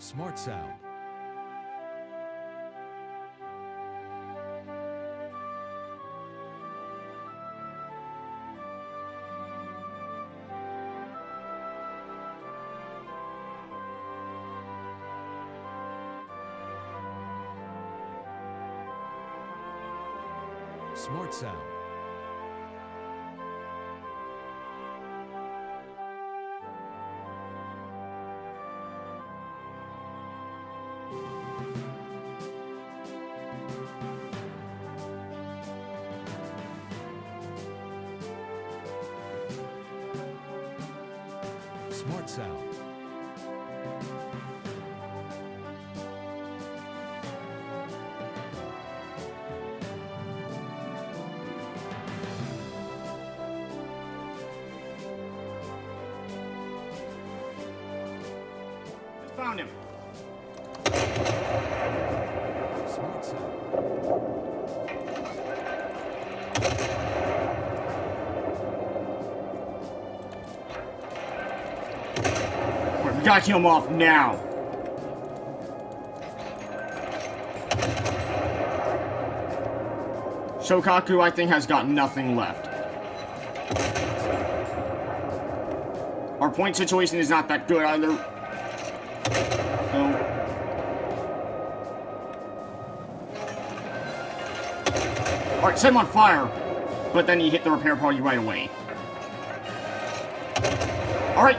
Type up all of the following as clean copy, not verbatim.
Smart sound. Smart sound. Smart sound. Found him. Smart sound. We gotta kill him off now. Shokaku, I think, has got nothing left. Our point situation is not that good either. No. Alright, set him on fire. But then he hit the repair party right away. Alright.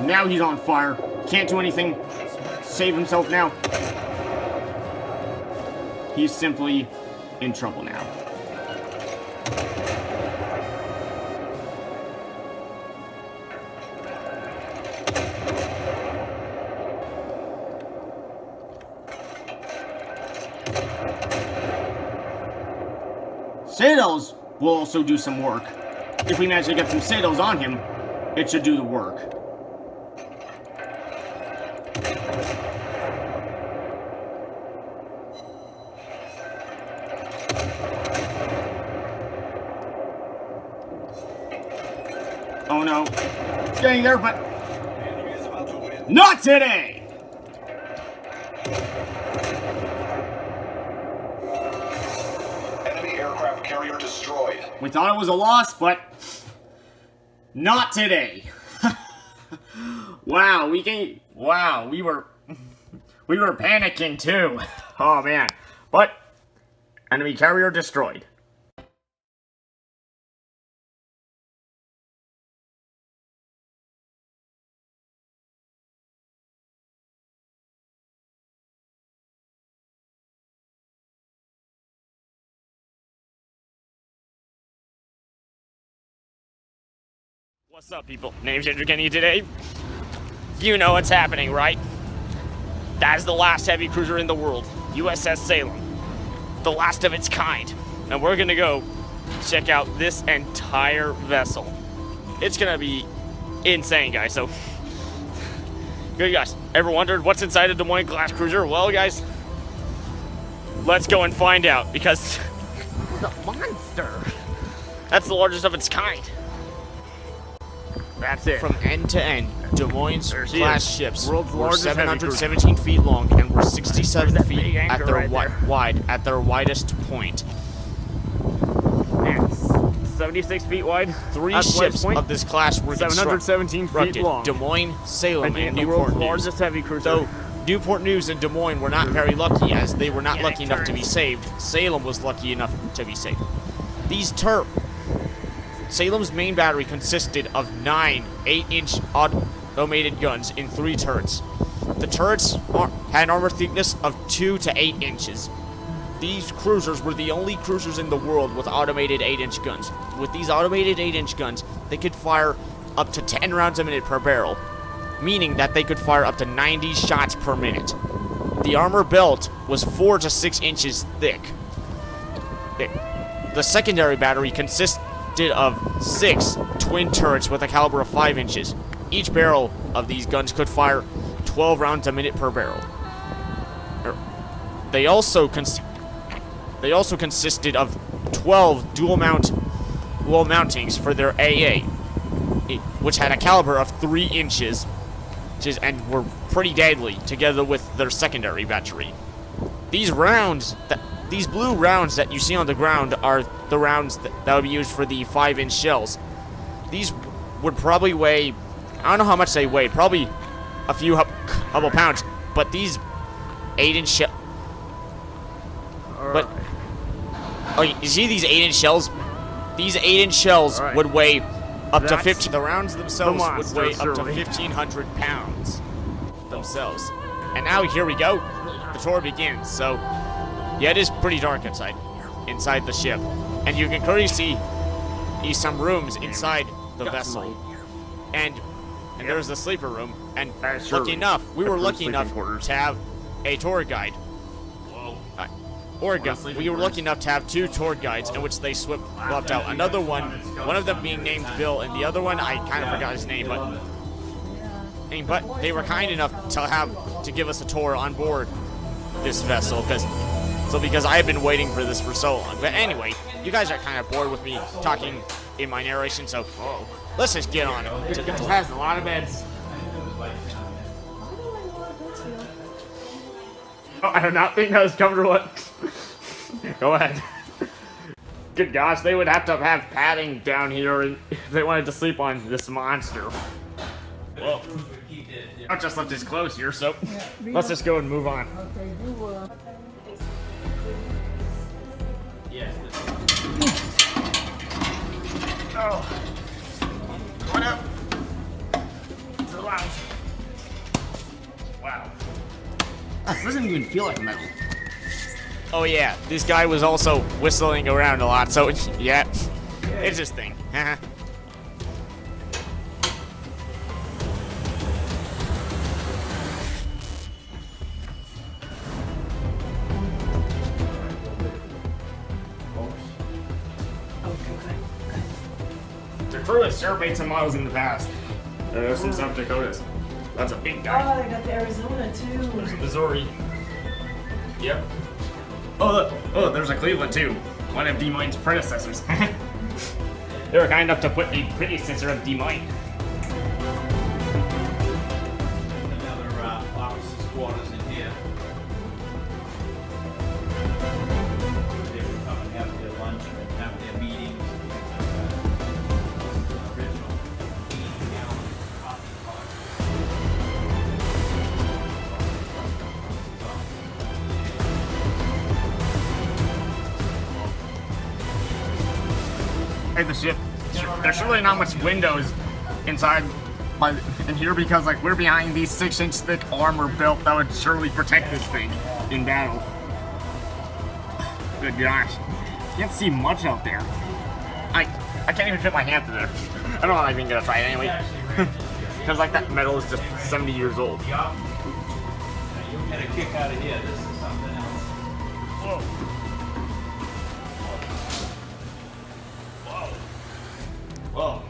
Now he's on fire. Can't do anything. Save himself now. He's simply in trouble now. Citadels will also do some work. If we manage to get some Citadels on him, it should do the work. Oh no. It's getting there, but not today! Enemy aircraft carrier destroyed. We thought it was a loss, but not today. Wow, we were panicking too. Oh man. But enemy carrier destroyed. What's up, people? Name's Andrew Kenny today. You know what's happening, right? That is the last heavy cruiser in the world, USS Salem. The last of its kind. And we're gonna go check out this entire vessel. It's gonna be insane, guys. So, good guys. Ever wondered what's inside a Des Moines class cruiser? Well, guys, let's go and find out, because it's a monster. That's the largest of its kind. That's it. From end to end, Des Moines class ships World's were largest 717 feet long and were 67 There's that feet big at anchor their right there. wide at their widest point. And 76 feet wide. Three That's ships West Point. of this class were 717 feet constructed: long. Des Moines, Salem, And and the Newport world's News. largest heavy cruiser. Though Newport News and Des Moines were not very lucky, as they were not Yeah, lucky enough to be turns. saved. Salem was lucky enough to be saved. Salem's main battery consisted of 9 8-inch automated guns in 3 turrets. The turrets had an armor thickness of 2 to 8 inches. These cruisers were the only cruisers in the world with automated 8-inch guns. With these automated 8-inch guns, they could fire up to 10 rounds a minute per barrel, meaning that they could fire up to 90 shots per minute. The armor belt was 4 to 6 inches thick. The secondary battery consisted of 6 twin turrets with a caliber of 5 inches. Each barrel of these guns could fire 12 rounds a minute per barrel. They also consisted of 12 dual mountings for their AA, which had a caliber of 3 inches. and were pretty deadly, together with their secondary battery. These rounds, these blue rounds that you see on the ground are the rounds that would be used for the 5-inch shells. These would probably weigh, I don't know how much they weighed, probably a few couple pounds, but these 8-inch shells, but, oh, you see these 8-inch shells? These 8-inch shells would weigh up to 15. The rounds themselves would weigh up to 1,500 pounds themselves. And now here we go. The tour begins. So, yeah, it is pretty dark inside the ship, and you can clearly see some rooms inside the vessel. And there's the sleeper room. And lucky enough, we were lucky enough to have a tour guide. We were lucky enough to have 2 tour guides in which they swapped out. Another one of them being named Bill, and the other one, I kind of forgot his name, but they were kind enough to give us a tour on board this vessel, because I have been waiting for this for so long. But anyway, you guys are kind of bored with me talking in my narration, so let's just get on it. It has a lot of beds. Oh, I do not think that was comfortable. Go ahead. Good gosh, they would have to have padding down here if they wanted to sleep on this monster. Well, I just left his clothes here, so let's just go and move on. Oh. What up? It's a lounge. Wow. This doesn't even feel like metal. Oh yeah, this guy was also whistling around a lot, so yeah, it's his thing. The crew has sure made some models in the past. There's some South Dakotas. That's a big guy. Oh, they got the Arizona too. There's Missouri. Yep. Oh, there's a Cleveland too. One of D Moines' predecessors. They were kind enough to put a predecessor of D Moines. Another officers' quarters in here. They would come and have their lunch and have their meetings. Original 80-gallon coffee pot. Hey, the ship. There's really not much windows inside in here because like we're behind these 6-inch thick armor belt that would surely protect this thing in battle. Good gosh. Can't see much out there. I can't even fit my hand through there. I don't know how I'm even gonna try it anyway. Because like that metal is just 70 years old. Now, you'll get a kick out of here. This is something else. Whoa. Whoa.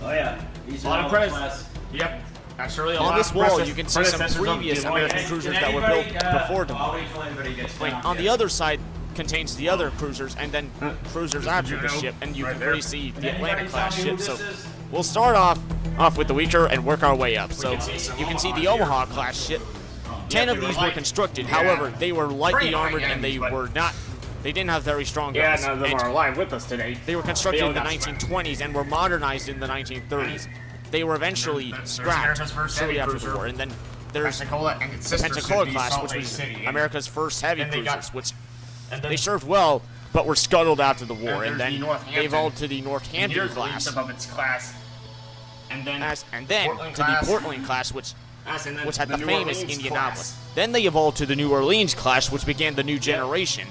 Oh yeah. These A lot are of all credits. class. Yep. That's really a On lot this of wall, precious you can see some predecessors of previous D Moines. American cruisers Can that were built anybody, before Des I'll Moines. wait till everybody gets Like, down on the here. other side contains the other cruisers, and then cruisers after the ship, and you right can there. really see the Anybody Atlantic tell class me who ship. this So is? we'll start off with the weaker and work our way up. So can see some you can see Omaha the here. Omaha class ship. 10 of they were these were light. constructed. Yeah. However, they were lightly Pretty light armored, and they enemies, but- were not. They didn't have very strong Yeah, guns. none of them And are alive with us today. they were constructed They in the all got scrapped. 1920s and were modernized in the 1930s. They were eventually There's scrapped America's first shortly heavy after the cruiser. war, and then there's Pensacola and its sister Pensacola city, class, Salt which Lake was City. America's first heavy Then they got- cruisers, which And then they served well, but were scuttled after the war, And and there's then the Northampton. they evolved to the and Northampton here's the class, least above its class. And then and then Portland to the class. Portland class, which And then had the New famous Orleans Indianapolis. class. Then they evolved to the New Orleans class, which began the new generation.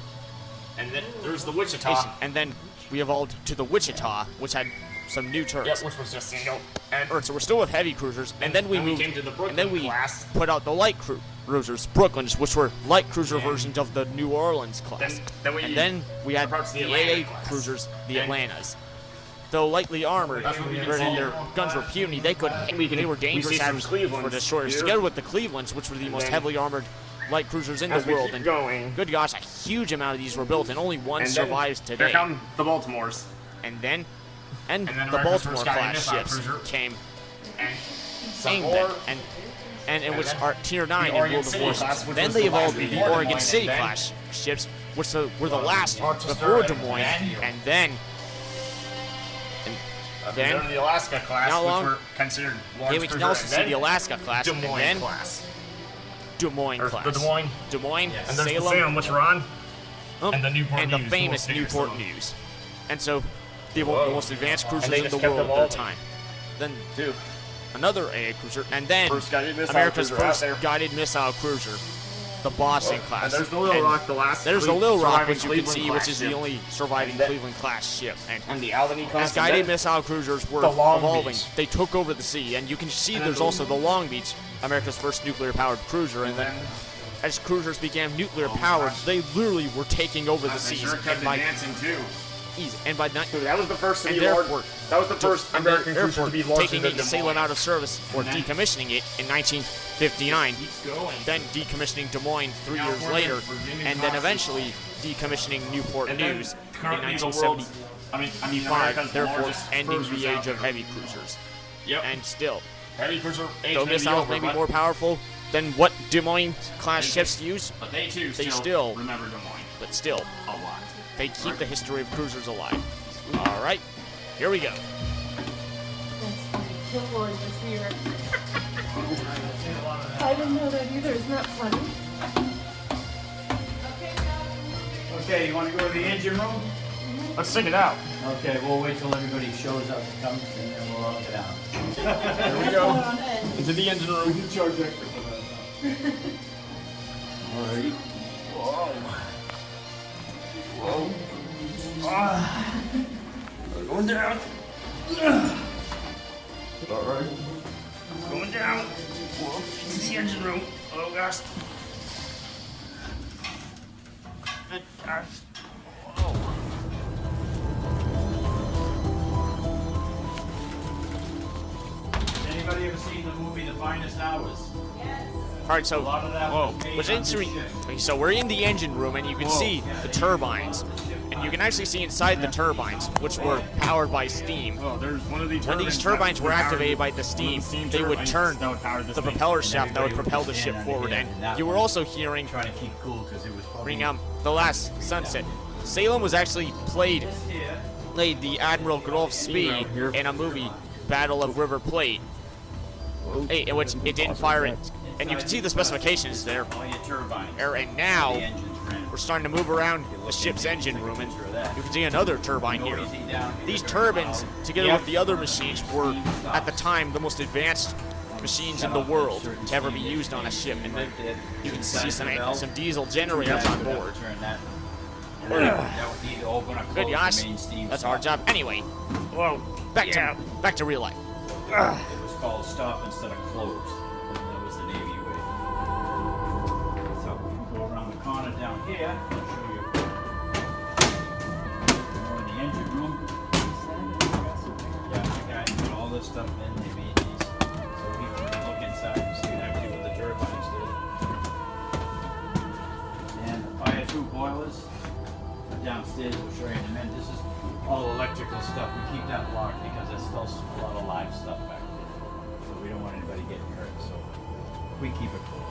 And then there's the Wichita. And then we evolved to the Wichita, which had some new turrets. Yep, which was just single. And So we're still with heavy cruisers, and then we and we moved, came to the Brooklyn and then we class. put out the light cruisers, Brooklyns, which were light cruiser versions of the New Orleans class. Then Then we had approached the the Atlanta AA class. cruisers, the And- Atlantas. Though lightly armored, That's what we can and see. their guns were puny, they were dangerous see some as Clevelands for destroyers, here. together with the Clevelands, which were the most then- heavily armored light cruisers in the as we world. keep And going. good gosh, a huge amount of these were built, and only one And then survives Here today. come the Baltimores. And then then the America's Baltimore first guy in class this ships cruiser. came And some aimed more. at, and in which are Tier 9 in Oregon World of City class, Warships. which Then was they the last evolved the before Oregon Moines, City and then class ships, which were the last Rochester before and Des Moines, then- and then Then the Alaska class, Not long- which were considered large yeah, we can cruiser, also and see then the Alaska class, Des and Moines then class. Des Moines Or class. the Des Moines. Des Moines, And there's the Salem, Salem, which we're on. and the Newport and News, the the famous most famous Newport one. News. And so, they were Whoa. the most advanced cruisers they in just the kept world at their evolving. time. Then Too. another AA cruiser, and then First guided missile America's cruiser out first there. guided missile cruiser, the Boston class. And there's the Little And Rock, the last. There's the Little Rock, surviving which you can Cleveland see, class which is the ship. only surviving And then- Cleveland class ship. And the Albany class. As guided missile cruisers were the Long evolving, Beach. they took over the sea, and you can see And there's then- also the Long Beach, America's first nuclear-powered cruiser, and then as cruisers became nuclear-powered, they literally were taking over the They seas. sure kept And by advancing too. and by night, That was the first to and be large. therefore, That was the first American cruiser therefore to be larger taking than it, Des Salem Moines. out of service or And then- decommissioning it in 1959. Keeps going. Then decommissioning Des Moines 3 years California, later, Virginia and then class. eventually decommissioning Newport And then News in currently the 1975, world's, America's therefore largest ending cruisers the out age of there. heavy cruisers. Yep. And still, Heavy cruiser age though may be missiles over, may be but- more powerful than what Des Moines class ships use, But they too they still still- remember Des Moines but still, a lot. they keep the history of cruisers alive. All right, here we go. Don't worry, just here. I didn't know that either. Isn't that funny? Okay, you want to go to the engine room? Let's sing it out. Okay, we'll wait till everybody shows up and comes, and then we'll all get out. Here we go. Into the engine room. We can charge extra for that. Alrighty. Whoa. Whoa. Ah. We're going down. Alright. Going down. Whoa. Into the engine room. Oh gosh. Good gosh. Whoa. Anybody ever seen the movie The Finest Hours? All right, so A lot of that was made what's on this interesting? ship. Okay, so we're in the engine room, and you can see the turbines, and you can actually see inside the turbines, which were powered by steam. Oh, there's one of these When these turbines were activated by the steam, they would turn the propeller shaft that would propel the ship forward. And you were also hearing Trying to keep cool because it was probably The Last Sunset. Salem was actually played the Admiral Gulf Spee in a movie, Battle of River Plate, in which it didn't fire it. And you can see the specifications there. all your turbines. And The now engines ran. we're starting to move around the ship's engine room, and you can see another turbine Go here. easy down, These get the turbo turbines, out. together with the other machines, were at the time the most advanced machines in the world to ever be used on a ship. And then you can see some diesel generators on board. Turn that. And then that would need to open up, Good close gosh, the main steam that's our stop. job. Anyway, whoa, back to real life. It was called stop instead of close. That was the Navy way. So if you go around the corner down here, I'll show you. We're in the engine room. Yeah, I got all this stuff in. They made these so people can look inside and see actually what the turbines did. And the fire tube boilers are downstairs. We'll show you in a minute. This is all electrical stuff. We keep that locked because there's still a lot of live stuff back there. So we don't want anybody getting hurt. So we keep it closed.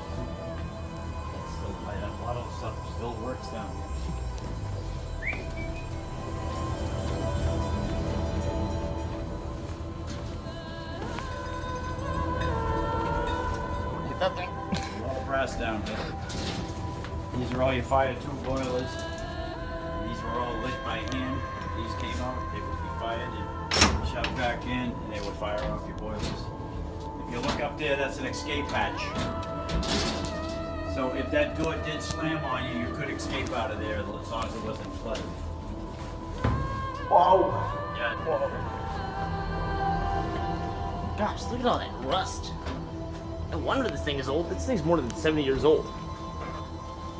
It's still light up. A lot of stuff still works down here. Hit that thing. A lot of brass down here. These are all your fire tube boilers. These were all lit by hand. These came out, they would be fired and shoved back in, and they would fire off your boilers. If you look up there, that's an escape hatch. So if that door did slam on you, you could escape out of there as long as it wasn't flooded. Whoa. Yeah. Gosh, look at all that rust. No wonder this thing is old. This thing's more than 70 years old.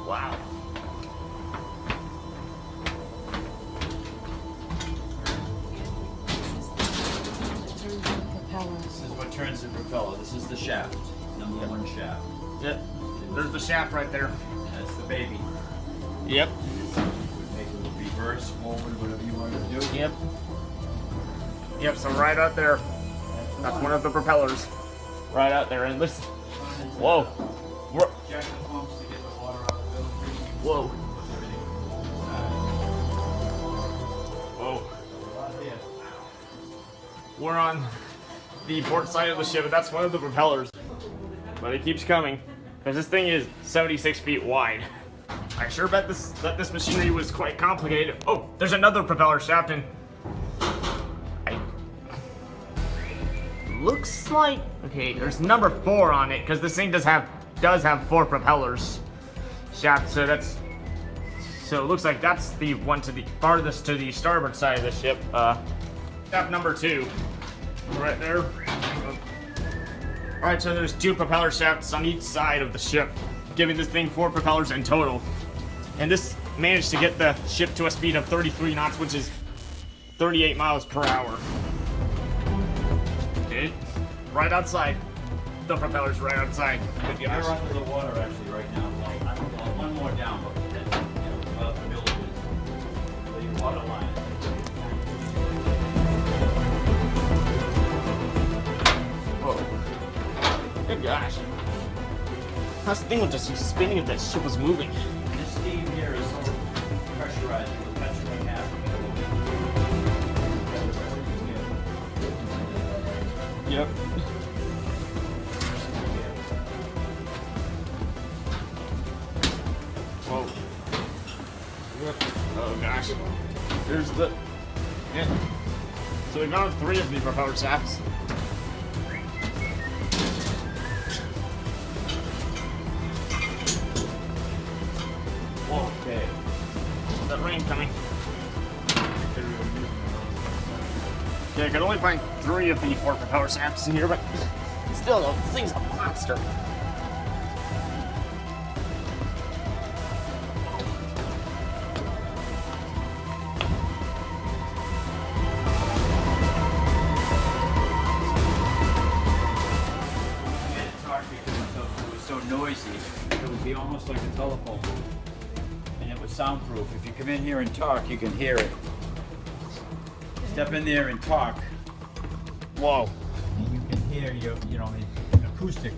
Wow. This is what turns the propeller. This is the shaft, number one shaft. Yep. There's the shaft right there. That's the baby. Yep. Make it reverse, forward, whatever you want to do. Yep. Yep, so right out there. That's one of the propellers. Right out there. And listen, Whoa. We're, Jack the pumps to get the water out of the building. whoa. Everything. Whoa. A lot here. We're on the port side of the ship, and that's one of the propellers. But it keeps coming, because this thing is 76 feet wide. I sure bet that this machinery was quite complicated. Oh, there's another propeller shaft, and looks like, okay, there's number 4 on it, because this thing does have 4 propellers shaft, so it looks like that's the one to the farthest to the starboard side of the ship. Shaft number 2, right there. Alright, so there's 2 propeller shafts on each side of the ship, giving this thing 4 propellers in total. And this managed to get the ship to a speed of 33 knots, which is 38 miles per hour. Okay, right outside. The propeller's right outside. Good You're gosh. under the water actually right now. Well, one more down, but then, about the middle is the water line. Whoa. Good gosh. That's the thing with just spinning if that ship was moving. This steam here is so pressurized, it'll catch you in half. Yep. Whoa. Oh gosh. There's the. Yeah. So we found 3 of the propeller shafts. Whoa. Okay. Is that rain coming? Yeah, I could only find 3 of the 4 propeller shafts in here, but still, though, this thing's a monster. It was so noisy, it would be almost like a telephone booth. And it was soundproof. If you come in here and talk, you can hear it. Step in there and talk, Whoa. and you can hear the acoustic.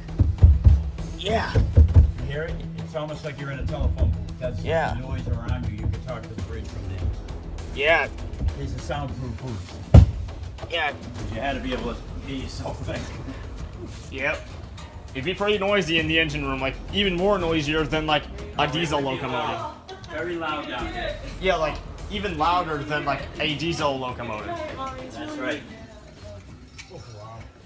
Yeah. You hear it? It's almost like you're in a telephone booth. That's Yeah. the noise around you. You can talk to the bridge from there. Yeah. It's a soundproof booth. Yeah. You had to be able to hear yourself think. Yep. It'd be pretty noisy in the engine room, like even more noisier than like a diesel locomotive. Very loud down there. Yeah, like even louder than like a diesel locomotive. That's right.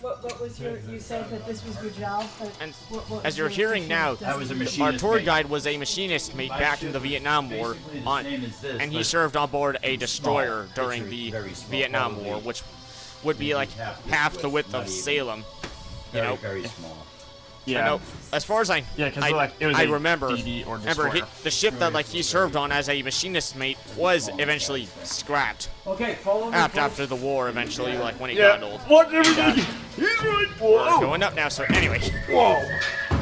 What was you said that this was your job? But And what as was you're your hearing official now, That was a designation? machinist. our tour mate. guide was a machinist mate back in the Vietnam War, Basically the on, same as this, and he but served on board a destroyer small. during It's the very small, Vietnam probably War, which would be like half the width Not of even. Salem. You Very, know, very small. Yeah. I know. As far as I, Yeah, 'cause I, like, it was I a remember, DD or remember destroyer. the ship that like he served on as a machinist mate was eventually scrapped Okay, follow me. after the war. Eventually, like when he Yeah. got old. What everything? He's right. We're Whoa. going up now. So anyway, Whoa.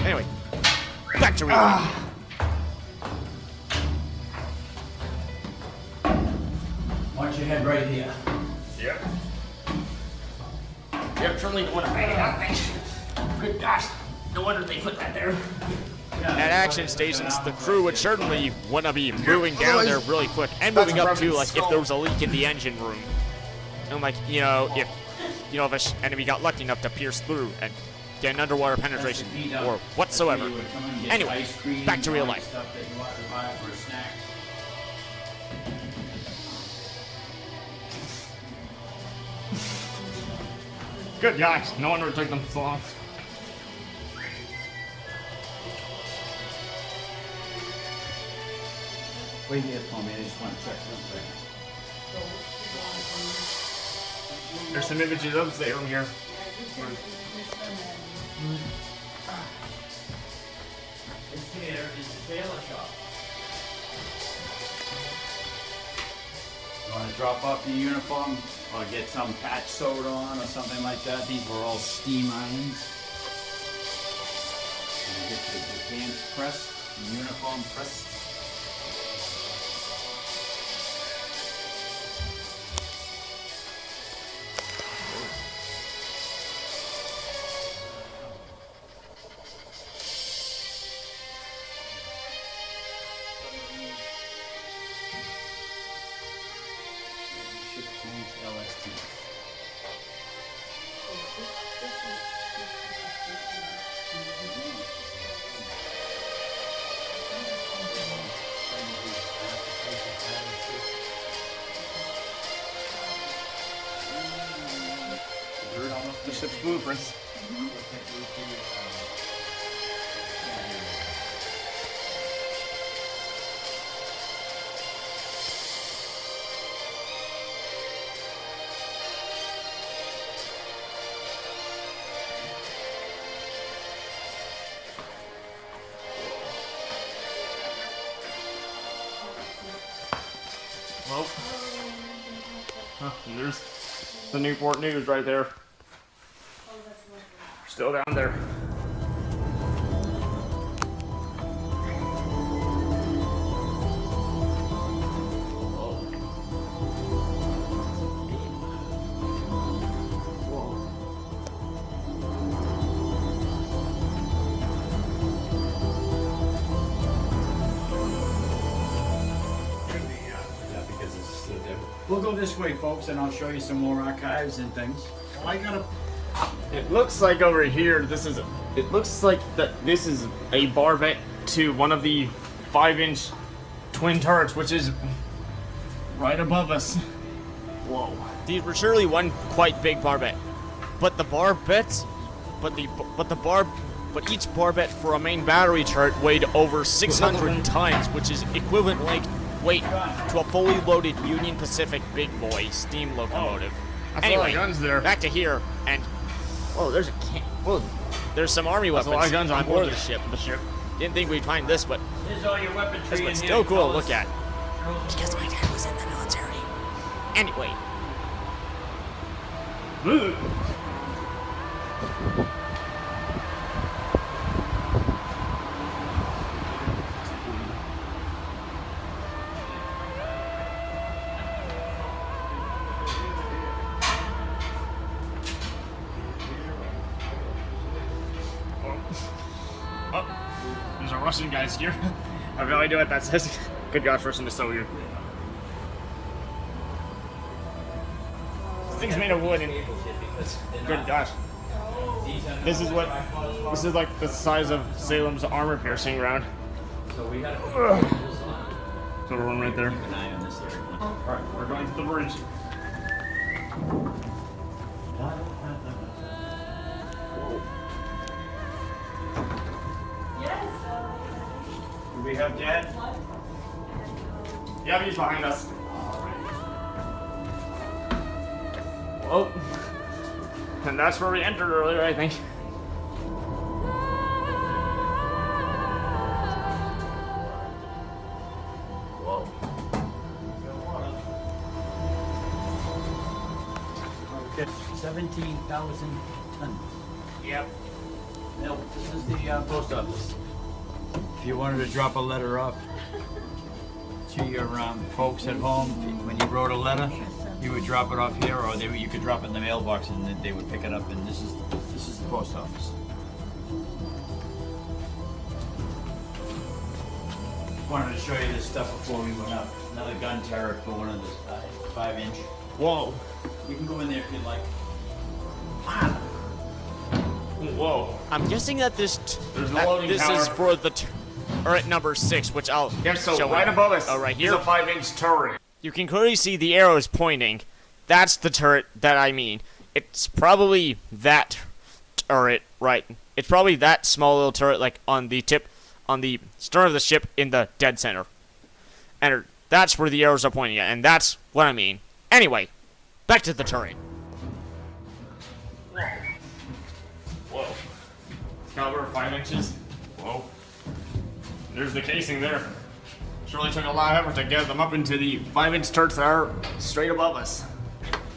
anyway, back to real. Watch your head right here. Yep. Yep, certainly don't want to bang it out thing. Good gosh. No wonder they put that there. At action stations, the crew would certainly want to be moving down there really quick and moving up too, like if there was a leak in the engine room. And like, if an enemy got lucky enough to pierce through and get an underwater penetration or whatsoever. Anyway, back to real life. Stuff that you want to buy for a snack. Good gosh. No wonder it took them so long. Wait here for me. I just want to check real quick. There's some images of Salem here. This here is the tailor shop. You want to drop off your uniform or get some patch sewed on or something like that? These were all steam irons. And get your pants pressed, your uniform pressed. the ship's blueprints. Well, and there's the Newport News right there. Still down there. We'll go this way, folks, and I'll show you some more archives and things. I gotta. It looks like over here, it looks like that this is a barbette to one of the 5-inch twin turrets, which is right above us. Whoa. These were surely one quite big barbette, but the barbettes, but each barbette for a main battery turret weighed over 600 tons, which is equivalent weight to a fully loaded Union Pacific big boy steam locomotive. That's a lot Anyway, of guns there. back to here, and Whoa, there's a can. Whoa, there's some army that's weapons a lot of guns on board board the ship. The ship. Didn't think we'd find this, but Here's all your weaponry this in one's here, still cool to fellas. look at. Because my dad was in the military. Anyway, Oh, there's a Russian guys here. I have no idea what that says. Good gosh, Russian is so weird. This thing's made of wood and good gosh. This is like the size of Salem's armor piercing round. So we gotta So we're one right there. keep an eye on this area. Alright, we're going to the bridge. Do we have Dad? Yeah, he's behind us. Whoa. And that's where we entered earlier, I think. Whoa. Okay, 17,000 tons. Yep. Now, this is the post office. If you wanted to drop a letter off to your folks at home, when you wrote a letter, you would drop it off here, or you could drop it in the mailbox, and then they would pick it up. And this is the post office. Wanted to show you this stuff before we went up. Another gun turret for one of the 5-inch. Whoa. You can go in there if you'd like. Whoa. I'm guessing that There's no loading this tower. is for the turret number 6, which I'll Yeah, so show right you. above us Oh, right is here. a 5-inch turret. You can clearly see the arrows pointing. That's the turret that I mean. It's probably that turret, right? It's probably that small little turret, like on the stern of the ship in the dead center. And that's where the arrows are pointing at, and that's what I mean. Anyway, back to the turret. Whoa. Caliber 5 inches. Whoa. There's the casing there. Surely took a lot of effort to get them up into the 5-inch turrets that are straight above us.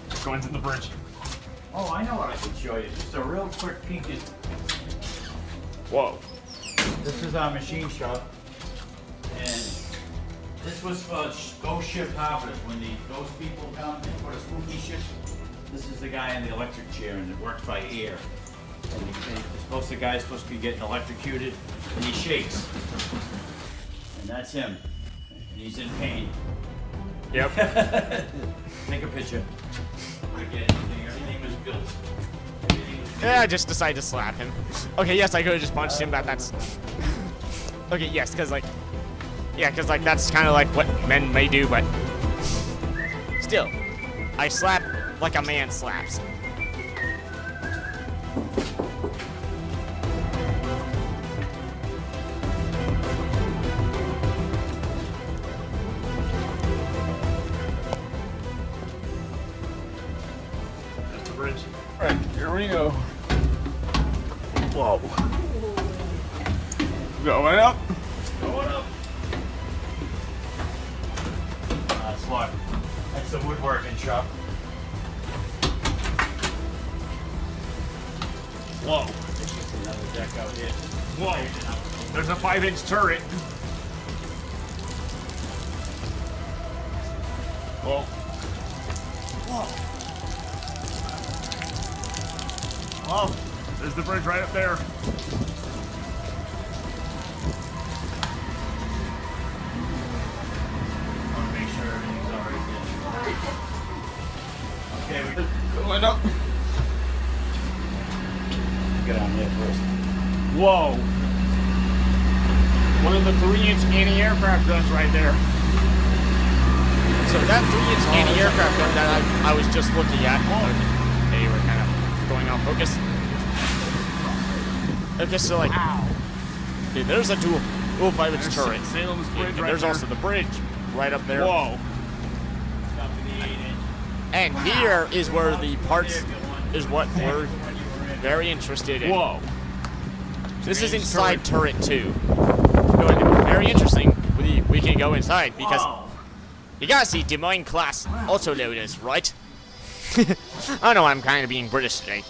Let's go into the bridge. Oh, I know what I can show you. Just a real quick peek at. Whoa. This is our machine shop, and this was for ghost ship harbors. When the ghost people come and put a spooky ship, this is the guy in the electric chair, and it works by air. And the guy's supposed to be getting electrocuted, and he shakes. And that's him. And he's in pain. Yep. Take a picture. Again, everything was built. Everything was Yeah, I just decided to slap him. Okay, yes, I could have just punched him, but that's... Okay, yes, because, like... Yeah, because, like, that's kind of like what men may do, but... Still, I slap like a man slaps. we go. Whoa. Going up. Going up. That's what. That's the woodworking shop. Whoa. There's just another deck out here. Whoa. There's a 5-inch turret. Whoa. Whoa. Oh, there's the bridge right up there. I want to make sure everything's alright. Okay, we Going up. get on there first. Whoa. One of the 3-inch anti-aircraft guns right there. So that 3-inch anti-aircraft gun that I was just looking at. Hey, we're kind of going off focus. Okay, so like, okay, there's a dual 5-inch turret. Salem's bridge And right there's there. also the bridge right up there. Whoa. And here is where the parts is what we're very interested in. Whoa. This is inside turret 2. Going to be very interesting. We can go inside because you gotta see Des Moines class autoloaders, right? I know I'm kind of being British today.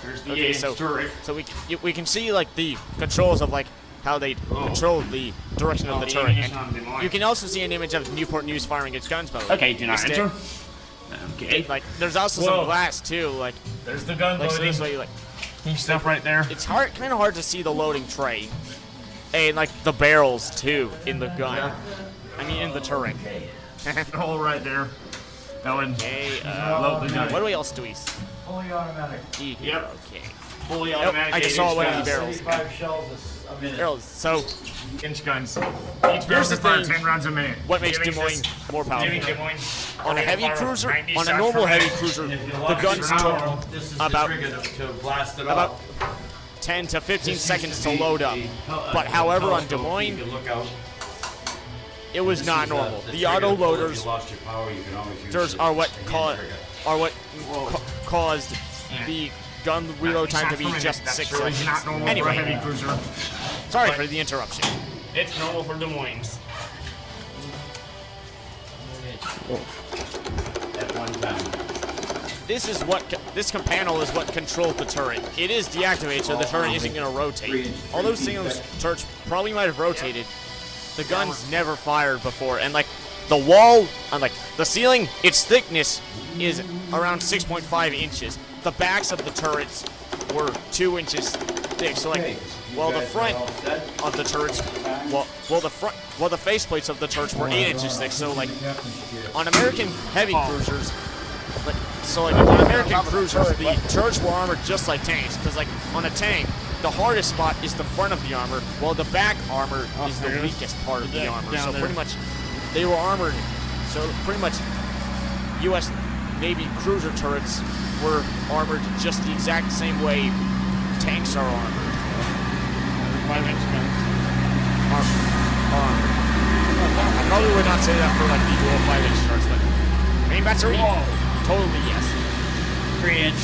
There's the Okay, 8-inch turret. so we can see like the controls of like how they control the direction of the the turret. ammunition And on Des Moines. you can also see an image of Newport News firing its guns. By the way. Okay, do not Just enter. Okay. Like there's also Whoa. some glass too. Like There's the gun so loading. this way, like Stuff right there. it's kind of hard to see the loading tray and like the barrels too in the gun. I mean in the turret. Hole right there. That one. Okay. Load the gun. What else do we see? Fully automatic. Yep. Okay. Fully Nope, automatic. I just saw 8-inch one of the guns. barrels. 35 shells a minute. Barrels. So 8-inch guns. Each Here's barrel the can fire thing. 10 rounds a minute. what makes Des Giving Moines this- more giving powerful? Des Moines On a heavy fire cruiser, 90 on a shots normal per heavy minute. cruiser, And if you the lock guns it took around, this is about- the trigger to blast it about off. 10 to 15 This seconds used to be load up. the But however, on Des telescope, Moines, you can look out. it was This not is, normal. the The trigger auto to pull. If loaders you lost your power, you can always use there's the are what hand trigger. caused the gun reload time to be Shots per just minute. 6 That's really seconds. not normal for a Anyway, heavy cruiser. sorry for the interruption. It's normal for Des Moines. At one time. This panel is what controls the turret. It is deactivated, so the turret isn't going to rotate. Although Salem's turrets probably might have rotated, the guns never fired before. And like the wall, and like the ceiling, its thickness is around 6.5 inches. The backs of the turrets were 2 inches thick. So like, while the front of the turrets, well the faceplates of the turrets were 8 inches thick. So like on American heavy cruisers. So on American cruisers, the turrets were armored just like tanks, because like on a tank, the hardest spot is the front of the armor, while the back armor is the weakest part of the armor. So pretty much, they were armored. So pretty much, U.S. Navy cruiser turrets were armored just the exact same way tanks are armored. 5-inch guns. Armored. I probably would not say that for like the dual 5-inch turrets, but main battery. Totally yes. 3-inch.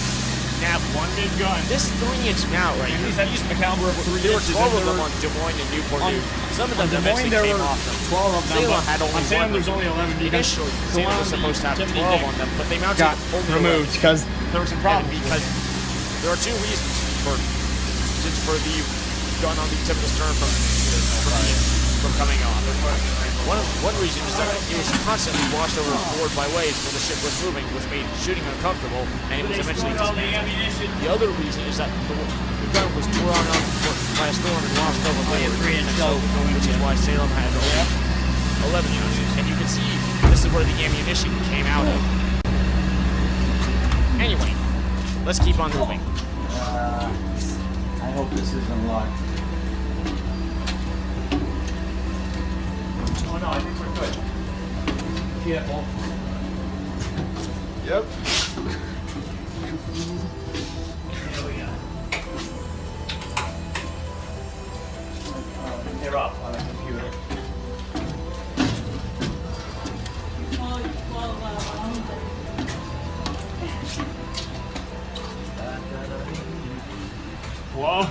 Now, one big gun. This 3-inch mount right here. These have the caliber of 3 There were inches. 12 of them on Des Moines and Newport News. Some of them Des Moines, eventually there came were off them. 12 of them. Salem but had only on Salem, one. there's only 11 because Initially, the Salem one was on supposed to have 12 Timothy on them, but they mounted got only removed because there were some 11. problems. Because there are 2 reasons for the gun on the tip of the stern from coming off. One reason is that it was constantly washed overboard by waves when the ship was moving, which made shooting uncomfortable, and it was eventually dismantled. The other reason is that the gun was torn up by a storm and lost over land, which is why Salem had 11 ounces. And you can see this is where the ammunition came out of. Anyway, let's keep on moving. I hope this isn't locked. Oh no, I think we're good. Careful. Yep. Here we go. They're up on the computer. Whoa.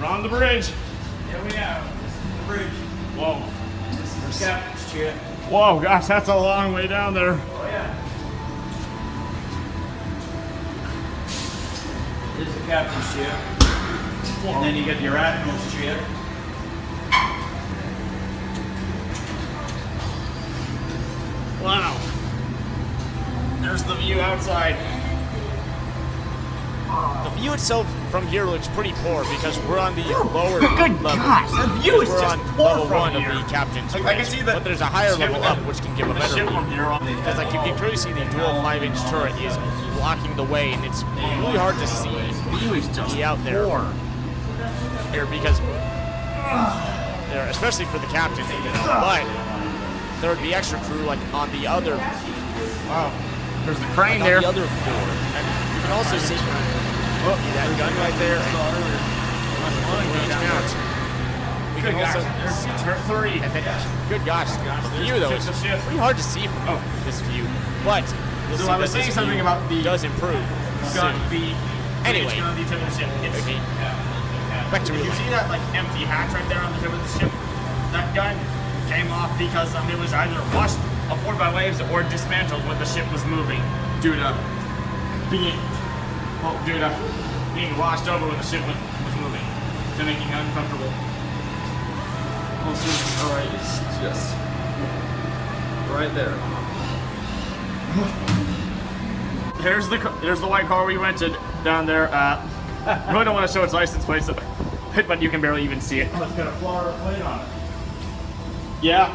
We're on the bridge. Here we are. This is the bridge. Whoa. This is the captain's chair. Whoa, gosh, that's a long way down there. Oh yeah. This is the captain's chair. And then you get your admiral's chair. Wow. There's the view outside. The view itself from here looks pretty poor because we're on the lower Good level. gosh, the view is We're just on poor level from 1 here. of the captain's I can bridge, see the but there's a higher ship level from- up which can give a the better ship view. from here on. Because like you can clearly see the dual 5-inch turret is blocking the way, and it's really hard to see view is just out there. poor. Here because there, especially for the captain, but there would be extra crew like on the other Wow. There's the crane on there. the other floor. And you can also see that gun right there. We Good can gosh, also there's see turret 3. and then, good gosh, the view though is pretty hard to see from this view, but you'll So see I was that this saying something view about the does improve. gun, soon. the Anyway. on the tip of the ship. It's, Okay. Back to you real see life. that like empty hatch right there on the tip of the ship? That gun came off because it was either washed aboard by waves or dismantled when the ship was moving due to being washed over when the ship was moving, to making it uncomfortable. Also, all right, it's just right there. Here's the white car we rented down there. I really don't want to show its license plate, but you can barely even see it. Oh, it's got a Florida plate on it. Yeah,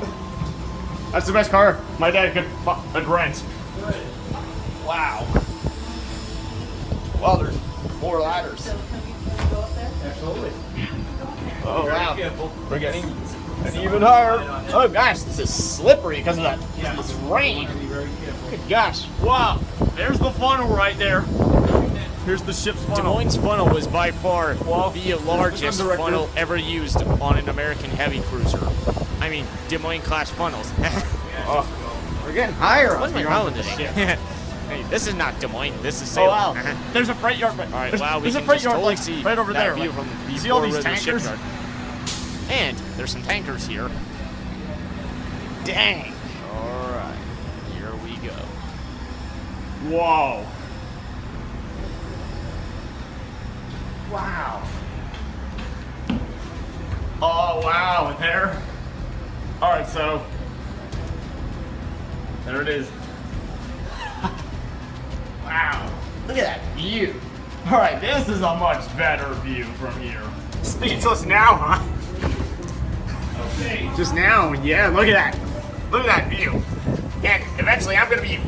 that's the best car my dad could rent. Wow. Well, there's more ladders. So can we go up there? Absolutely. Oh wow. Careful. We're getting even higher. Oh gosh, this is slippery because of that this rain. Be very careful. Good gosh. Wow. There's the funnel right there. Here's the ship's Des funnel. Moines funnel was by far the largest Director. funnel ever used on an American heavy cruiser. I mean, Des Moines class funnels. Oh, we're getting higher. What's my on island the today? ship. Hey, this is not Des Moines. This is Oh Salem. wow. There's a freight yard. All All right, wow, we there's a can freight just yard totally like, see right over that there. view like, from the see all Fort these River tankers? shipyard. And there's some tankers here. Dang. All right, here we go. Whoa. Wow. Oh wow, and there. All right, so there it is. Wow, look at that view. All right, this is a much better view from here. Speechless now, huh? Okay. Just now, yeah. Look at that. Look at that view. And eventually, I'm gonna be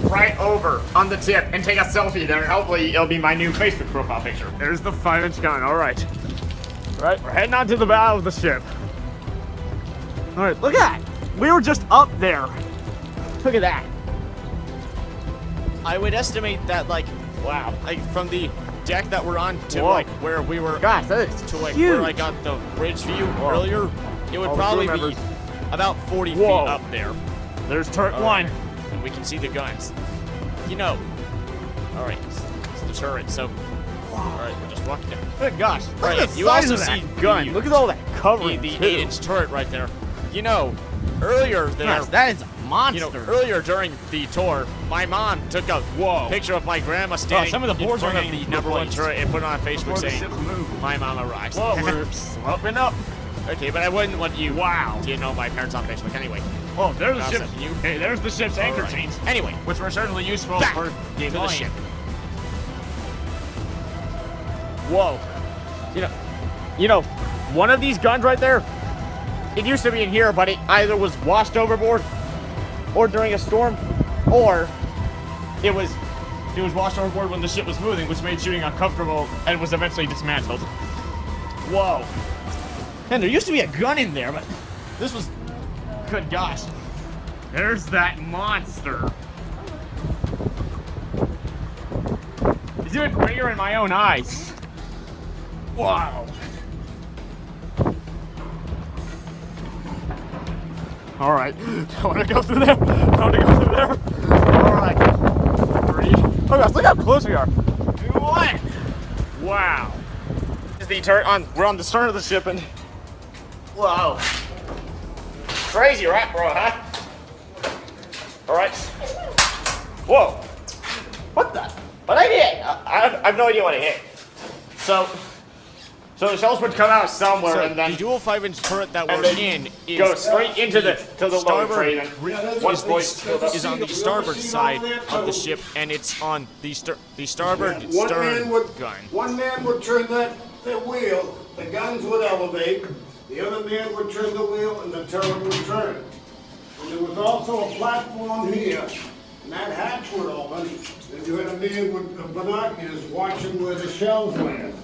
right over on the tip and take a selfie there. Hopefully, it'll be my new Facebook profile picture. There's the 5-inch gun. All right. Right, we're heading on to the bow of the ship. All right, look at that. We were just up there. Look at that. I would estimate that, like, Wow. like from the deck that we're on to Whoa. like where we were Gosh, that is to like huge. where I got the bridge view Whoa. earlier, it would All the probably crew be members. about 40 Whoa. feet up there. There's turret All one. right. And we can see the guns. You know. All right, it's the turret. So, all right, we're just walking down. Good gosh. Look Right, at the you size also of that see gun. the- Look at all that The, covering. the too. 8-inch turret right there. You know, earlier there. Gosh, that is a monster. You know, earlier during the tour, my mom took a Whoa. picture of my grandma standing some of the boards in are front of getting the #1 replaced. turret and put it on Facebook Before the saying, ship's moving. "My mom arrived." Whoa, we're sloping up. Okay, but I wouldn't want you. Wow. You know my parents on Facebook anyway. Oh, there's the I'll ship's. send you. Hey, there's the ship's anchor All right. chains, Anyway, which were certainly useful back for to the deploying. ship. Whoa. You know, one of these guns right there, it used to be in here, but it either was washed overboard or during a storm, or it was washed overboard when the ship was moving, which made shooting uncomfortable and was eventually dismantled. Whoa. And there used to be a gun in there, but this was, good gosh. There's that monster. It's even bigger in my own eyes. Wow. All right. I want to go through there. I want to go through there. All right. 3. Oh gosh, look how close we are. 2, 1. Wow. is the turret on. We're on the stern of the ship, and whoa, crazy, right, bro? Huh? All right. Whoa. What the? What I did? I have no idea what I hit. So the shells would come out somewhere, So and then the dual 5-inch turret that we're then in is go straight into the lower starboard tray. Then once voice filled up. is on the starboard side of the ship, and it's on the starboard One stern man would gun. One man would turn that wheel, the guns would elevate, the other man would turn the wheel, and the turret would turn. And there was also a platform here, and that hatch would open, and you had a man with binoculars watching where the shells land.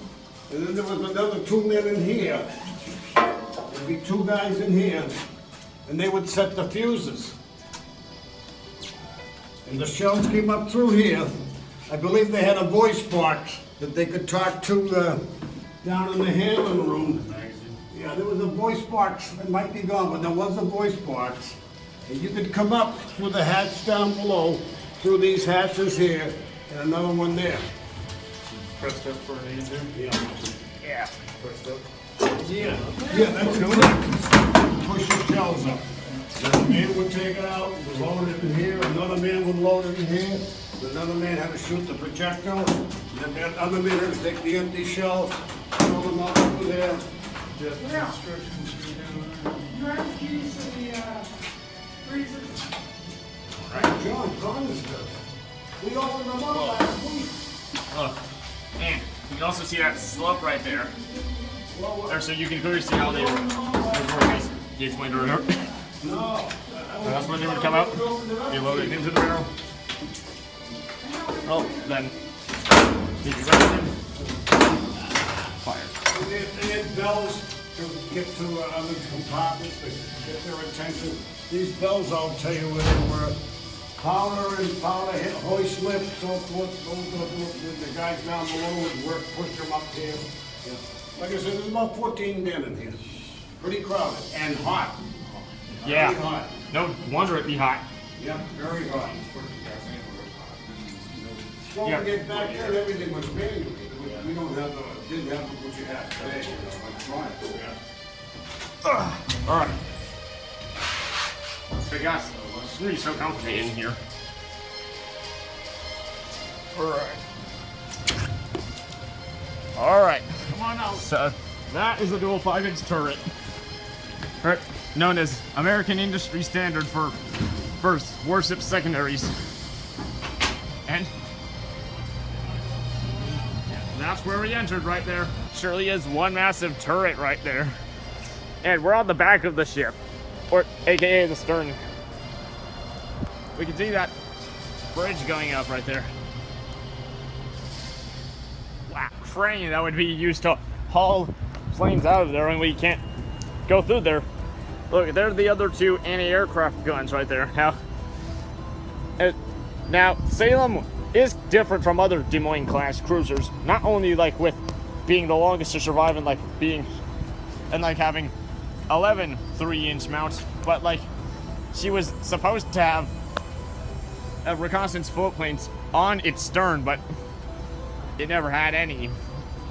And then there was another 2 men in here. There'd be 2 guys in here, and they would set the fuses. And the shells came up through here. I believe they had a voice box that they could talk to down in the handling room. Yeah, there was a voice box. It might be gone, but there was a voice box. And you could come up through the hatch down below, through these hatches here, and another one there. Pressed up for an easy. Yeah. Pressed up. Yeah, that's good. Push the shells up. Then a man would take it out, load it in here, another man would load it in here, another man had to shoot the projectile, then the other man had to take the empty shells, throw them up over there. Just instructions to be done. You have the keys to the freezer? John Connors does. We opened them up last week. Look, and you can also see that slope right there. There, so you can clearly see how they were working. He explained earlier. No. That's when they would come out. You load it into the barrel. Oh, then you can run it in. Fire. They had bells to get to other compartments to get their attention. These bells, I'll tell you where they were. Powder and powder, hoist lift, so forth. The guys down below would work, push them up here. Yeah. Like I said, there's about 14 men in here. Pretty crowded and hot. Yeah. Very hot. No wonder it'd be hot. Yeah, very hot. Well, Yeah. we get back then, everything was manual. We don't have didn't have what you have today, electronics. Yeah. All right. So guys, it's really so complicated in here. All right. Come on out. So that is a dual 5-inch turret, known as American industry standard for warship secondaries, and that's where we entered right there. Surely is one massive turret right there, and we're on the back of the ship, or AKA the stern. We can see that bridge going up right there. Wow, crane that would be used to haul planes out of there, and we can't go through there. Look, there's the other 2 anti-aircraft guns right there. Now, Salem is different from other Des Moines class cruisers, not only like with being the longest to survive and like having 11 3-inch mounts, but like she was supposed to have reconnaissance floatplanes on its stern, but it never had any.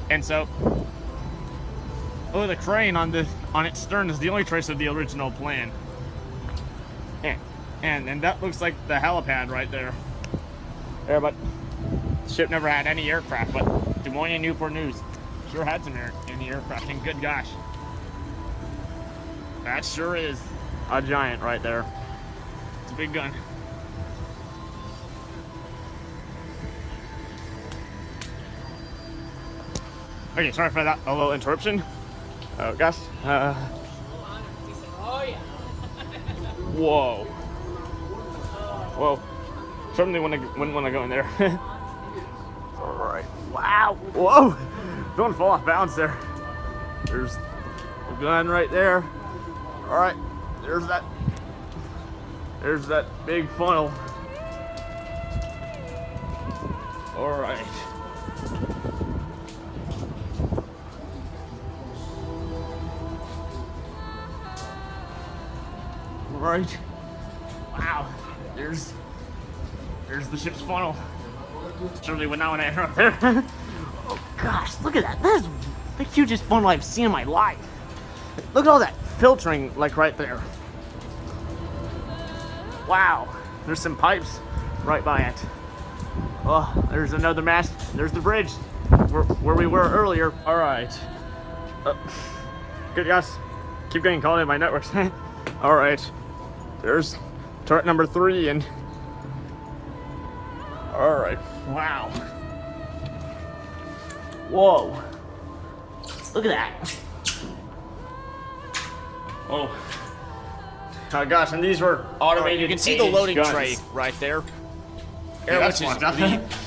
And so the crane on its stern is the only trace of the original plan. And that looks like the helipad right there. But the ship never had any aircraft, but Des Moines and Newport News sure had some any aircraft, and good gosh. That sure is a giant right there. It's a big gun. Okay, sorry for that, a little interruption. Oh gosh. Whoa. Whoa. Certainly wouldn't want to go in there. Alright. Wow. Whoa. Don't fall off bounds there. There's a gun right there. Alright. There's that big funnel. Alright. Right. Wow. There's the ship's funnel. Surely would not want to enter up there. Oh gosh, look at that. the hugest funnel I've seen in my life. Look at all that filtering, like right there. Wow, there's some pipes right by it. Oh, there's another mast. There's the bridge where we were earlier. All right. Good guys. Keep getting called in my networks. All right. There's turret number 3 and. All right. Wow. Whoa. Look at that. Oh. Oh gosh, and these were automated. You can see the 8-inch loading guns. tray right there. Yeah, that's which is blocked off.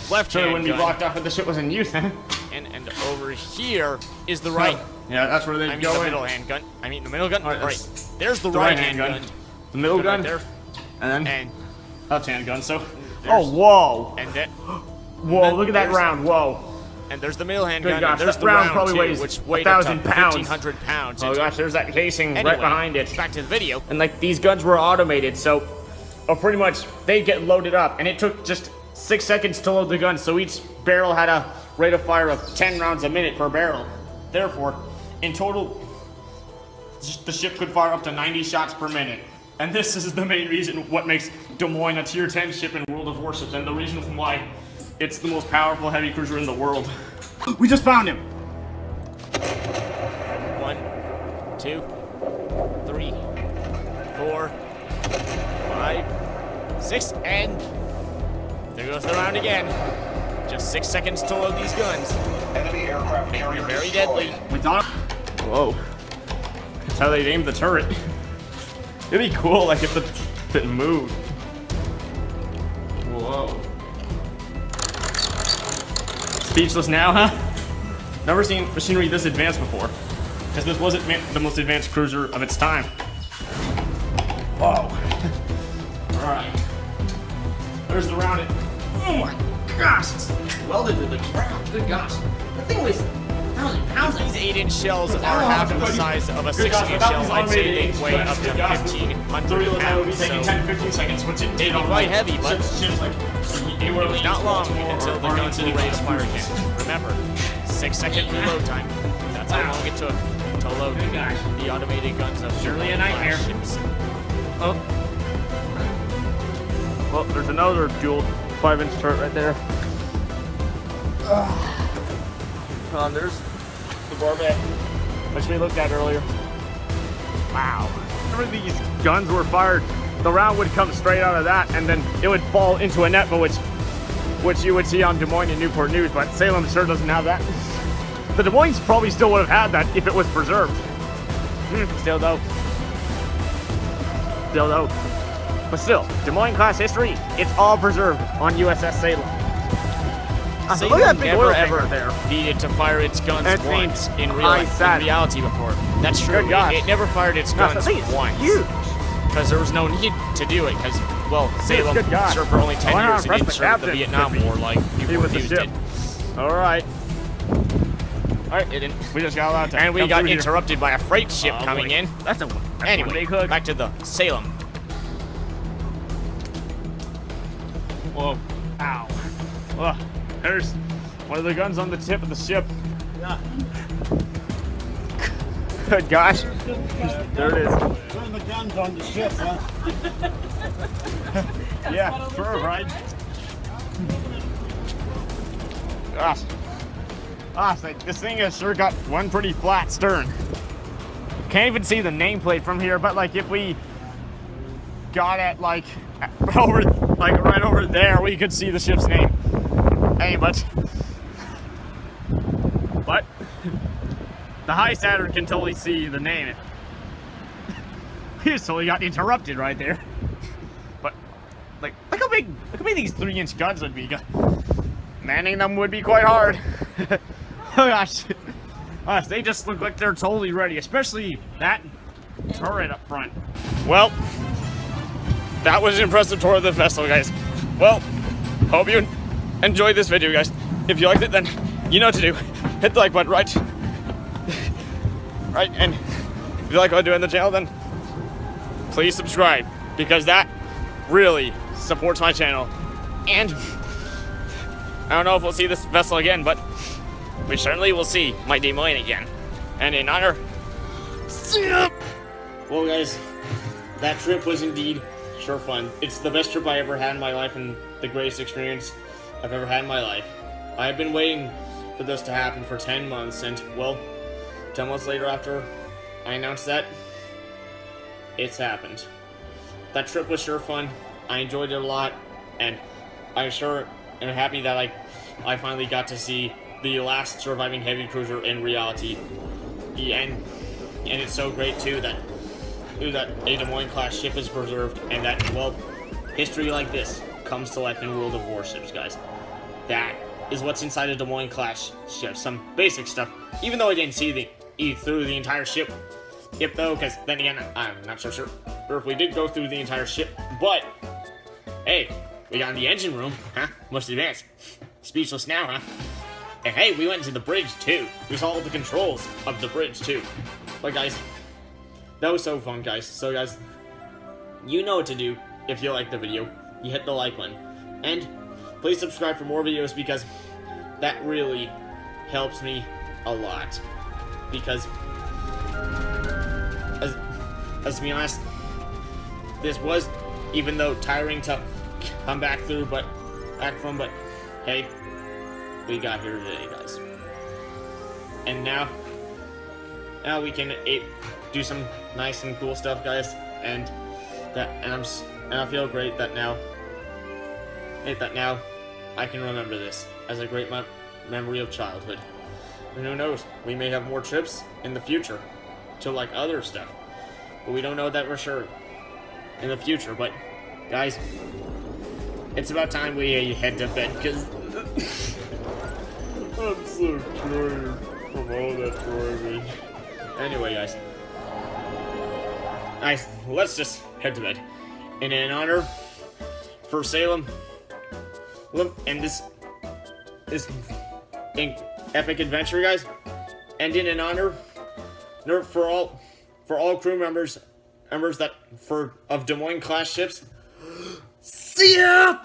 the left Sure, it hand wouldn't be gun. blocked off if the ship was in use, huh? And over here is the right. Yeah, that's where they I mean go the in. middle hand gun. I mean the middle gun. Alright, Right. that's There's the the right right-hand hand gun. The middle Right gun, there. and then And left hand gun. So, oh whoa, and then whoa! Look at that there's- round. Whoa. and there's the middle hand Good gun. gosh, And there's that the round round probably too, weighs which weighed up to 1,000 pounds. 1,500 pounds. Oh gosh, there's that casing Anyway, right behind it. Back to the video. And like these guns were automated, so pretty much they get loaded up, and it took just 6 seconds to load the gun. So each barrel had a rate of fire of 10 rounds a minute per barrel. Therefore, in total, the ship could fire up to 90 shots per minute. And this is the main reason what makes Des Moines a tier 10 ship in World of Warships, and the reason why it's the most powerful heavy cruiser in the world. We just found him. 1, 2, 3, 4, 5, 6, and there goes the round again. Just 6 seconds to load these guns. Enemy aircraft carrier Very destroyed. deadly. We thought. Whoa. That's how they aimed the turret. It'd be cool, like if it moved. Whoa. Speechless now, huh? Never seen machinery this advanced before. Because this wasn't the most advanced cruiser of its time. Whoa. Alright. There's the rounded. Oh my gosh! It's welded to the ground. Good gosh. That thing weighs 1,000 pounds. These 8-inch shells are half of the size of a 16-inch shell. I'd say they weigh up to 1,500 pounds. So 10-15 seconds, which it they'd did be on quite like heavy, but ships like it was not long until the guns were ready to fire again. Remember, 6-second reload time. That's how long it took to load the automated guns of Surely a nightmare. ships. Oh. Well, there's another dual 5-inch turret right there. There's the barbette, which we looked at earlier. Wow. Whenever these guns were fired, the round would come straight out of that, and then it would fall into a net, but which you would see on Des Moines and Newport News, but Salem sure doesn't have that. The Des Moines probably still would have had that if it was preserved. Still though. But still, Des Moines class history, it's all preserved on USS Salem. Salem Look at that big never oil tank ever right there. needed to fire its guns And it's once named in ISAT. reality before. That's true. Good gosh. It never fired its Gosh, guns that thing is once. huge. Because there was no need to do it. Because, well, Salem good gosh. served for only 10 I wonder how years. It impressed didn't the serve the captain Vietnam could be. War like He Newport was the News ship. did. Alright. Alright, it didn't. We just got allowed to And we come got through here. interrupted by a freight ship Oh, coming boy. in. That's one Anyway, big hook. back to the Salem. Whoa. Ow. Ugh. There's one of the guns on the tip of the ship. Yeah. Good gosh. There it is. Turn the guns on the ship, huh? Yeah, sure, right? Gosh. This thing has sure got one pretty flat stern. Can't even see the nameplate from here, but like if we got it like over, like right over there, we could see the ship's name. Hey, but the High Saturn can totally see the name. We just totally got interrupted right there. But like, look how big these 3-inch guns would be. Manning them would be quite hard. Oh gosh. They just look like they're totally ready, especially that turret up front. Well, that was an impressive tour of the vessel, guys. Well, hope you enjoyed this video, guys. If you liked it, then you know what to do. Hit the like button, right? Right, and if you like what I do on the channel, then please subscribe, because that really supports my channel. And I don't know if we'll see this vessel again, but we certainly will see my Des Moines again. And in honor, see ya! Well, guys, that trip was indeed sure fun. It's the best trip I ever had in my life and the greatest experience I've ever had in my life. I've been waiting for this to happen for 10 months, and, well, 10 months later after I announced that, it's happened. That trip was sure fun. I enjoyed it a lot, and I sure am happy that I finally got to see the last surviving heavy cruiser in reality. And it's so great too that a Des Moines class ship is preserved, and that, well, history like this comes to life in World of Warships, guys. That is what's inside a Des Moines class ship. Some basic stuff. Even though I didn't see through the entire ship, though, because then again, I'm not so sure if we did go through the entire ship. But hey, we got in the engine room, huh? Most advanced. Speechless now, huh? And hey, we went to the bridge too. We saw all the controls of the bridge too. But guys, that was so fun, guys. So guys, you know what to do if you like the video. You hit the like button. And please subscribe for more videos, because that really helps me a lot. Because, as to be honest, this was, even though tiring to come back from, but hey, we got here today, guys. And now we can do some nice and cool stuff, guys. And I feel great that now I can remember this as a great memory of childhood. And who knows, we may have more trips in the future to like other stuff, but we don't know that for sure in the future. But guys, it's about time we head to bed, because I'm so tired from all that driving. Anyway, guys, let's just head to bed. And in honor for Salem, and this epic adventure, guys, and in an honor for all crew members of Des Moines class ships, see ya!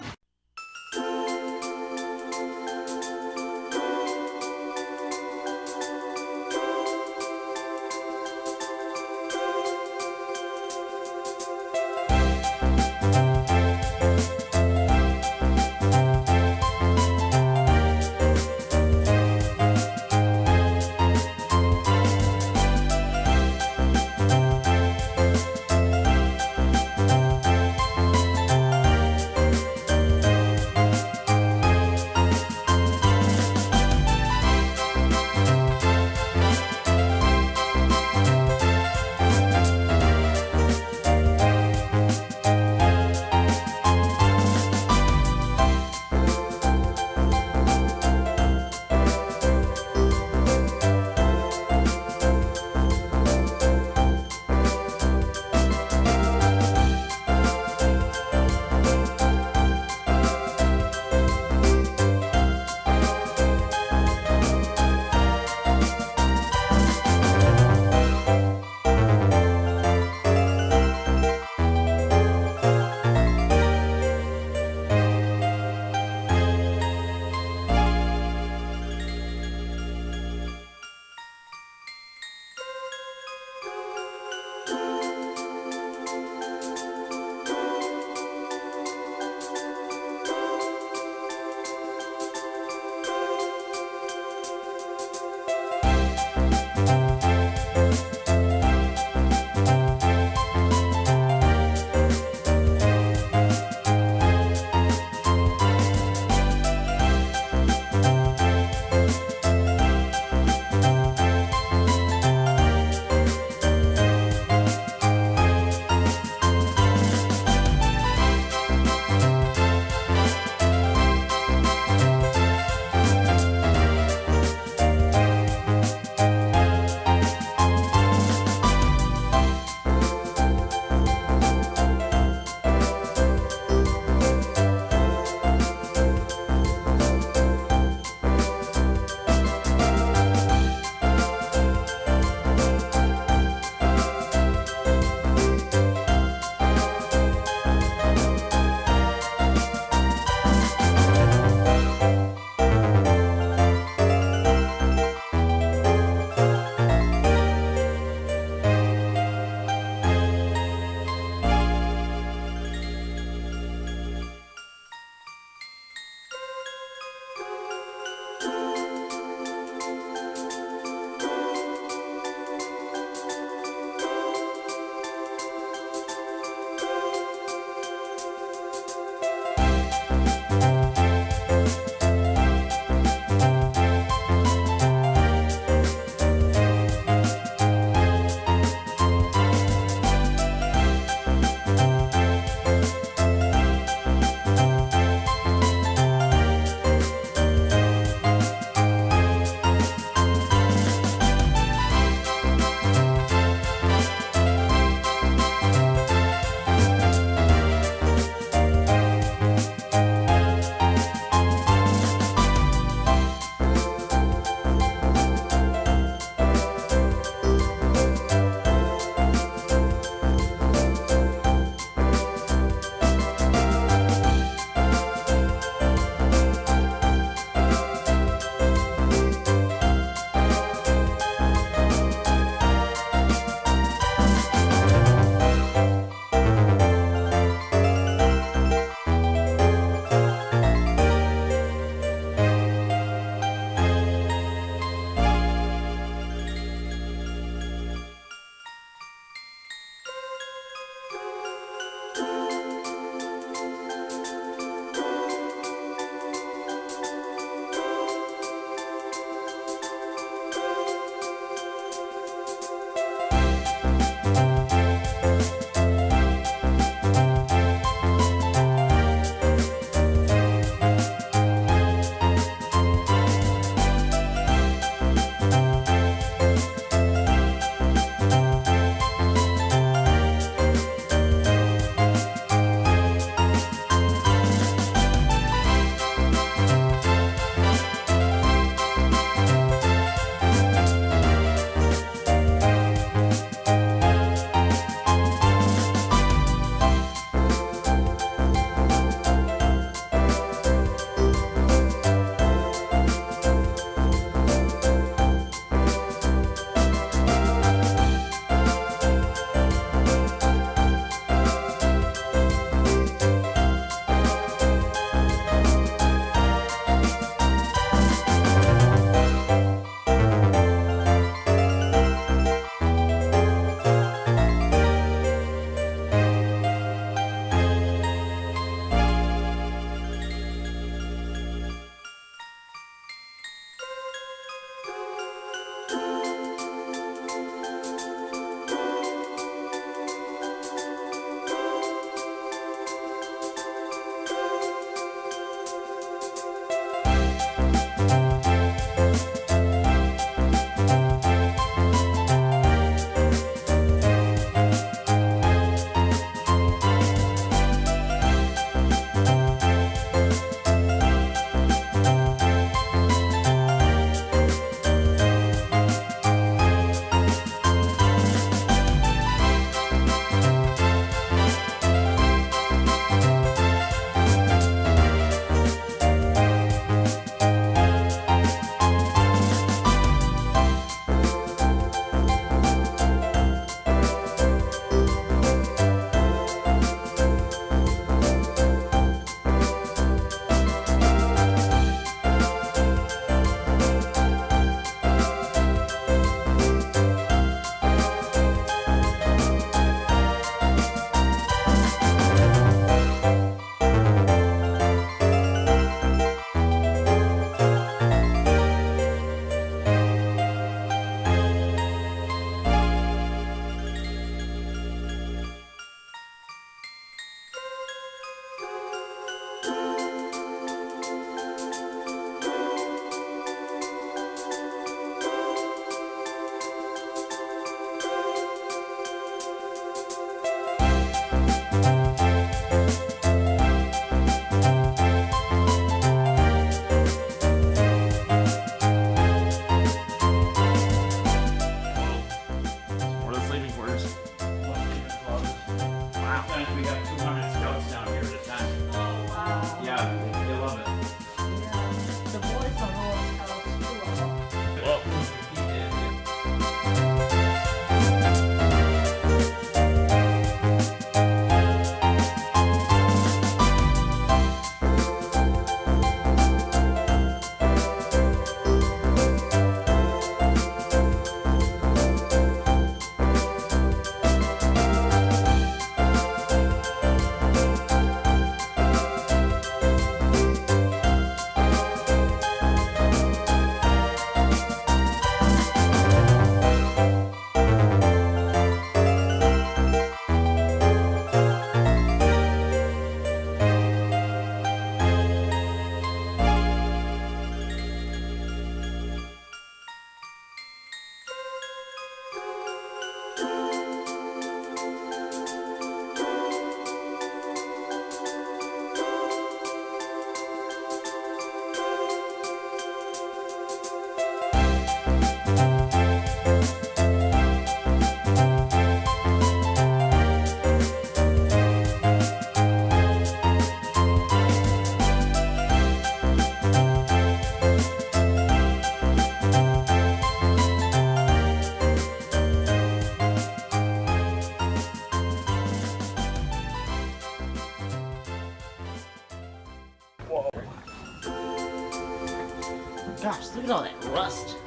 gosh, look at all that rust.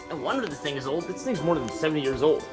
No wonder this thing is old. This thing's more than 70 years old.